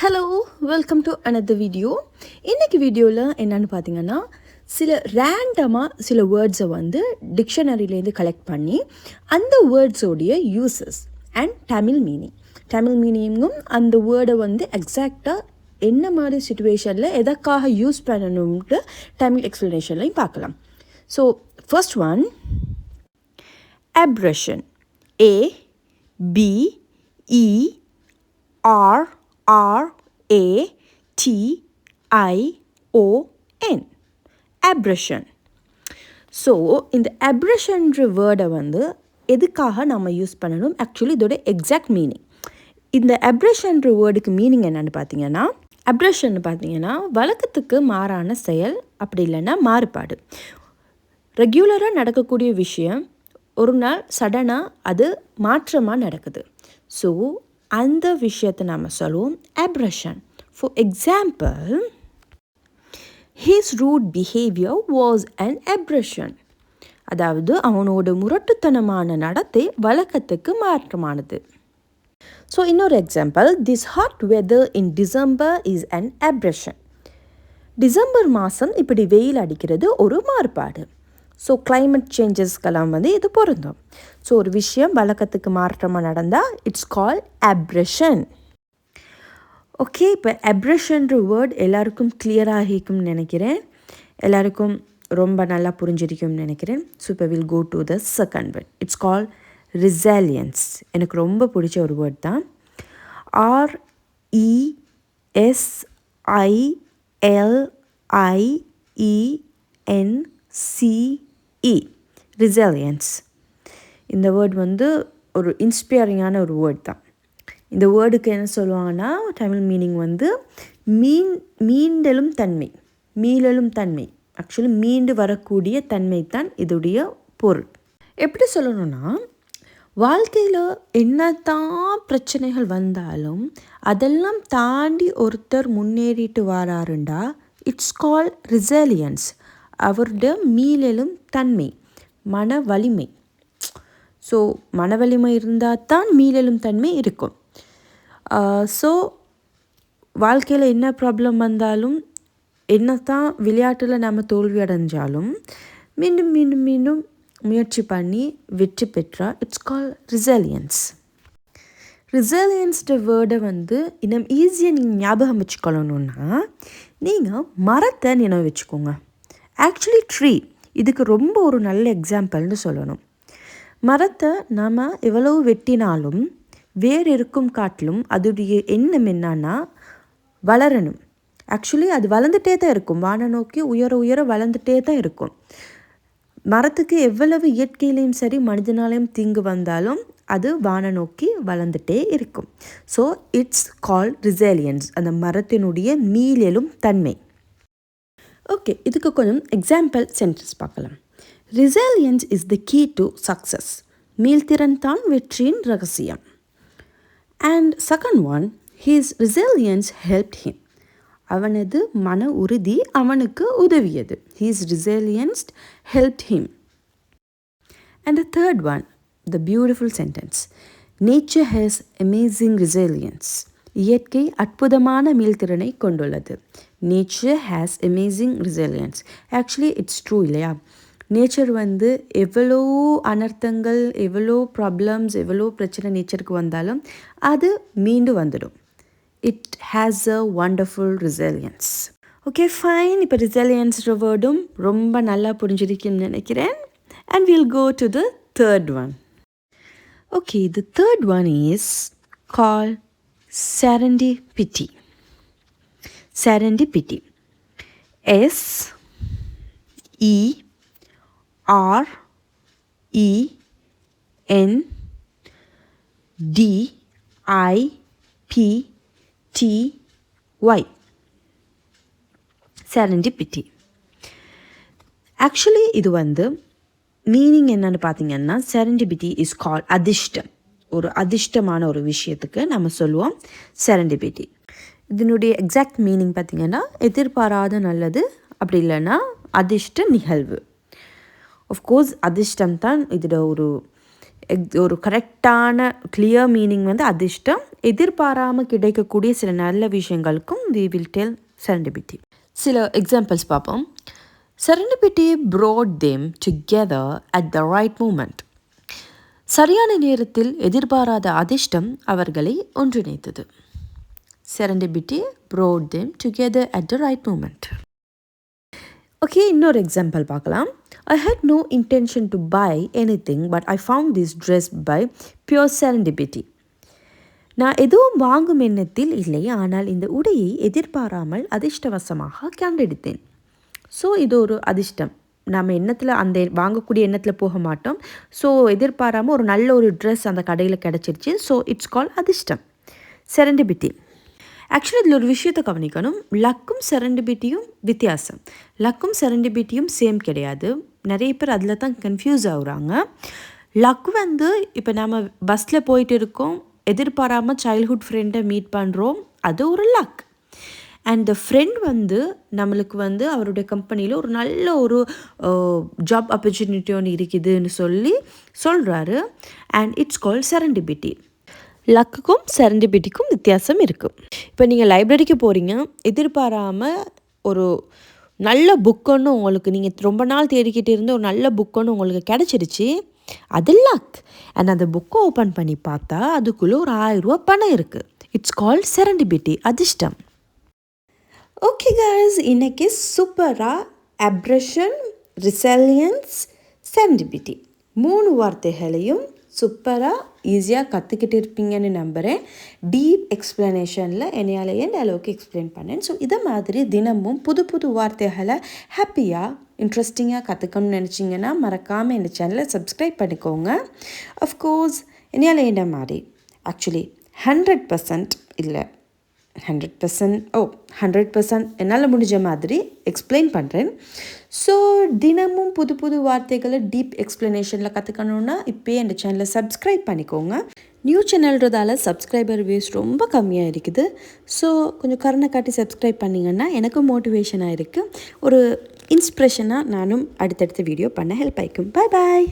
Hello, welcome to another video. இன்றைக்கி வீடியோவில் என்னென்னு பார்த்தீங்கன்னா, சில ரேண்டமாக சில வேர்ட்ஸை டிக்ஷனரியிலேருந்து கலெக்ட் பண்ணி அந்த வேர்ட்ஸோடைய யூசஸ் அண்ட் தமிழ் மீனிங்கும் அந்த வேர்டை எக்ஸாக்டாக என்ன மாதிரி சுச்சுவேஷனில் எதற்காக யூஸ் பண்ணணும்ட்டு தமிழ் எக்ஸ்ப்ளனேஷன்லையும் பார்க்கலாம். So first one, abrasion. A-B-E-R-R-A-T-I-O-N. abrasion. So இந்த abrasionன்ற வேர்டை எதுக்காக நம்ம யூஸ் பண்ணணும், ஆக்சுவலி இதோட எக்ஸாக்ட் மீனிங். இந்த abrasionன்ற வேர்டுக்கு மீனிங் என்னென்னு பார்த்தீங்கன்னா, abrasion பார்த்தீங்கன்னா வழக்கத்துக்கு மாறான செயல், அப்படி இல்லைன்னா மாறுபாடு. ரெகுலராக நடக்கக்கூடிய விஷயம் ஒரு நாள் சடனாக அது மாற்றமாக நடக்குது. ஸோ அந்த விஷயத்தை நாம் சொல்லுவோம் abrasion. For example, his rude behavior was an aberration. அதாவது அவனோட முரட்டுத்தனமான நடத்தை வழக்கத்துக்கு மாற்றமானது. ஸோ இன்னொரு example, this hot weather in December is an aberration. December மாதம் இப்படி வெயில் அடிக்கிறது ஒரு மாறுபாடு. ஸோ climate சேஞ்சஸ்க்கெல்லாம் இது பொருந்தும். ஸோ ஒரு விஷயம் வழக்கத்துக்கு மாற்றமாக நடந்தால் இட்ஸ் கால் aberration. ஓகே, இப்போ aberrationன்ற வேர்ட் எல்லாருக்கும் கிளியராகிக்கும்னு நினைக்கிறேன், எல்லாருக்கும் ரொம்ப நல்லா புரிஞ்சிருக்கும்னு நினைக்கிறேன். ஸோ இப்போ will go to the second word. It's call resilience. எனக்கு ரொம்ப பிடிச்ச ஒரு வேர்ட் தான். RESILIENCE, resilience. இந்த வேர்ட் ஒரு இன்ஸ்பைரிங்கான ஒரு வேர்ட் தான். இந்த வேர்டுக்கு என்ன சொல்லுவாங்கன்னா, தமிழ் மீனிங் மீண்டலும் தன்மை. ஆக்சுவலி மீண்டு வரக்கூடிய தன்மை தான் இதோடைய பொருள். எப்படி சொல்லணும்னா, வாழ்க்கையில் என்னத்தான் பிரச்சனைகள் வந்தாலும் அதெல்லாம் தாண்டி ஒருத்தர் முன்னேறிட்டு வராருண்டா இட்ஸ் கால் resilience. அவருடைய மீளெழும் தன்மை, மன வலிமை. ஸோ மன வலிமை இருந்தால் தான் மீளெழும் தன்மை இருக்கும். ஸோ வாழ்க்கையில் என்ன ப்ராப்ளம் வந்தாலும், என்ன தான் விளையாட்டில் நம்ம தோல்வி அடைஞ்சாலும் மீண்டும் முயற்சி பண்ணி வெற்றி பெற்றா இட்ஸ் கால் resilience. resilienceட வேர்டை இன்னும் ஈஸியாக நீங்கள் ஞாபகம் வச்சுக்கொள்ளணுன்னா, நீங்கள் மரத்தை நினைவு வச்சுக்கோங்க. ஆக்சுவலி ட்ரீ இதுக்கு ரொம்ப ஒரு நல்ல எக்ஸாம்பிள்னு சொல்லணும். மரத்தை நாம் எவ்வளவு வெட்டினாலும் வேறு இருக்கும் காட்டிலும் அதோடைய எண்ணம் என்னன்னா வளரணும். ஆக்சுவலி அது வளர்ந்துட்டே தான் இருக்கும், வான நோக்கி உயர வளர்ந்துட்டே தான் இருக்கும். மரத்துக்கு எவ்வளவு இயற்கையிலையும் சரி மனிதனாலையும் தீங்கு வந்தாலும் அது வான நோக்கி வளர்ந்துட்டே இருக்கும். ஸோ இட்ஸ் கால்ட் resilience, அந்த மரத்தினுடைய மீளெழும் தன்மை. ஓகே, இதுக்கு கொஞ்சம் எக்ஸாம்பிள் சென்டென்ஸ் பார்க்கலாம். resilience is the key to success. மீள்திறன் தான் வெற்றியின் ரகசியம். And second one, his resilience helped him. அவனது மன உறுதி அவனுக்கு உதவியது. His resilience helped him. And the third one, the beautiful sentence, nature has amazing resilience. இயற்கை அற்புதமான மீள்திறனை கொண்டுள்ளது. Nature has amazing resilience. Actually it's true இல்லையா? நேச்சர் எவ்வளோ அனர்த்தங்கள், எவ்வளோ ப்ராப்ளம்ஸ், எவ்வளோ பிரச்சனை நேச்சருக்கு வந்தாலும் அது மீண்டு வந்துடும். It has a wonderful resilience. Okay, fine. இப்போ resilienceன்ற வேர்டும் ரொம்ப நல்லா புரிஞ்சிருக்குன்னு நினைக்கிறேன். And we'll go to the third one. Okay, the third one is called serendipity. Serendipity. SERENDIPY. serendipity. Actually இது மீனிங் என்னன்னு பார்த்தீங்கன்னா, serendipity இஸ் கால் அதிர்ஷ்டம். ஒரு அதிர்ஷ்டமான ஒரு விஷயத்துக்கு நம்ம சொல்லுவோம் serendipity. இதனுடைய எக்ஸாக்ட் மீனிங் பார்த்தீங்கன்னா, எதிர்பாராத நல்லது, அப்படி இல்லைன்னா அதிர்ஷ்ட நிகழ்வு. ஆஃப்கோர்ஸ் அதிர்ஷ்டம் தான் இதோட ஒரு ஒரு கரெக்டான கிளியர் மீனிங் வந்து அதிர்ஷ்டம். எதிர்பாராமல் கிடைக்கக்கூடிய சில நல்ல விஷயங்களுக்கும் we will tell serendipity. சில எக்ஸாம்பிள்ஸ் பார்ப்போம். Serendipity brought them together at the right moment. சரியான நேரத்தில் எதிர்பாராத அதிர்ஷ்டம் அவர்களை ஒன்றிணைத்தது. Serendipity brought them together at the right moment. Okay, இன்னொரு எக்ஸாம்பிள் பார்க்கலாம். I had no intention to buy anything but I found this dress by pure serendipity. நான் எதுவும் வாங்கும் எண்ணத்தில் இல்லை, ஆனால் இந்த உடையை எதிர்பாராமல் அதிர்ஷ்டவசமாக கண்டெடுத்தேன். ஸோ இது ஒரு அதிர்ஷ்டம். நம்ம எண்ணத்தில் அந்த வாங்கக்கூடிய எண்ணத்தில் போக மாட்டோம். ஸோ எதிர்பாராமல் ஒரு நல்ல ஒரு ட்ரெஸ் அந்த கடையில் கிடச்சிருச்சு. ஸோ இட்ஸ் கால் அதிர்ஷ்டம், செரண்டிபிட்டி. ஆக்சுவலி இதில் ஒரு விஷயத்தை கவனிக்கணும். லக்கும் செரண்டிபிட்டியும் வித்தியாசம். லக்கும் செரண்டிபிட்டியும் சேம் கிடையாது. நிறைய பேர் அதில் தான் கன்ஃபியூஸ் ஆகுறாங்க. லக் வந்து இப்போ நம்ம பஸ்ஸில் போயிட்டு இருக்கோம், எதிர்பாராமல் சைல்ட்ஹுட் ஃப்ரெண்டை மீட் பண்ணுறோம், அது ஒரு லக். அண்ட் த ஃப்ரெண்ட் வந்து நம்மளுக்கு வந்து அவருடைய கம்பெனியில் ஒரு நல்ல ஒரு ஜாப் ஆப்பர்ச்சுனிட்டி ஒன்று இருக்குதுன்னு சொல்கிறாரு. And it's called serendipity. லக்குக்கும் செரண்டிபிட்டிக்கும் வித்தியாசம் இருக்குது. இப்போ நீங்கள் லைப்ரரிக்கு போகிறீங்க, எதிர்பாராமல் ஒரு நல்ல புக் ஒன்று உங்களுக்கு, நீங்கள் ரொம்ப நாள் தேடிக்கிட்டு இருந்த ஒரு நல்ல புக் ஒன்று உங்களுக்கு கிடச்சிருச்சு, அது லக். அண்ட் அந்த புக்கை ஓப்பன் பண்ணி பார்த்தா அதுக்குள்ளே ஒரு 1000 ரூபா பணம் இருக்குது. இட்ஸ் கால்ட் செரண்டிபிட்டி, அதிர்ஷ்டம். ஓகே கைஸ், இன்றைக்கி சூப்பராக அப்ரஷன், ரிசலியன்ஸ், செரண்டிபிட்டி 3 வார்த்தைகளையும் சூப்பராக ஈஸியாக கற்றுக்கிட்டு இருப்பீங்கன்னு நம்புகிறேன். டீப் எக்ஸ்ப்ளனேஷனில் என்னையால் எந்த அளவுக்கு எக்ஸ்பிளைன் பண்ணேன். ஸோ இதை மாதிரி தினமும் புது புது வார்த்தைகளை ஹாப்பியாக இன்ட்ரெஸ்டிங்காக கற்றுக்கணும்னு நினச்சிங்கன்னா மறக்காமல் இந்த சேனலை சப்ஸ்கிரைப் பண்ணிக்கோங்க. அஃப்கோர்ஸ் என்னையால் என்ன மாதிரி ஆக்சுவலி 100% இல்லை, 100% என்னால் முடிஞ்ச மாதிரி எக்ஸ்பிளைன் பண்ணுறேன். ஸோ தினமும் புது புது வார்த்தைகளை டீப் எக்ஸ்ப்ளனேஷனில் கற்றுக்கணுன்னா இப்போயே இந்த சேனலை சப்ஸ்கிரைப் பண்ணிக்கோங்க. நியூ சேனல்ன்றதால சப்ஸ்கிரைபர் வியூஸ் ரொம்ப கம்மியாக இருக்குது. ஸோ கொஞ்சம் கருணை காட்டி சப்ஸ்கிரைப் பண்ணிங்கன்னா எனக்கும் மோட்டிவேஷனாக இருக்குது, ஒரு இன்ஸ்பிரேஷனாக நானும் அடுத்தடுத்த வீடியோ பண்ண ஹெல்ப் ஆகிக்கும். பாய் பாய்.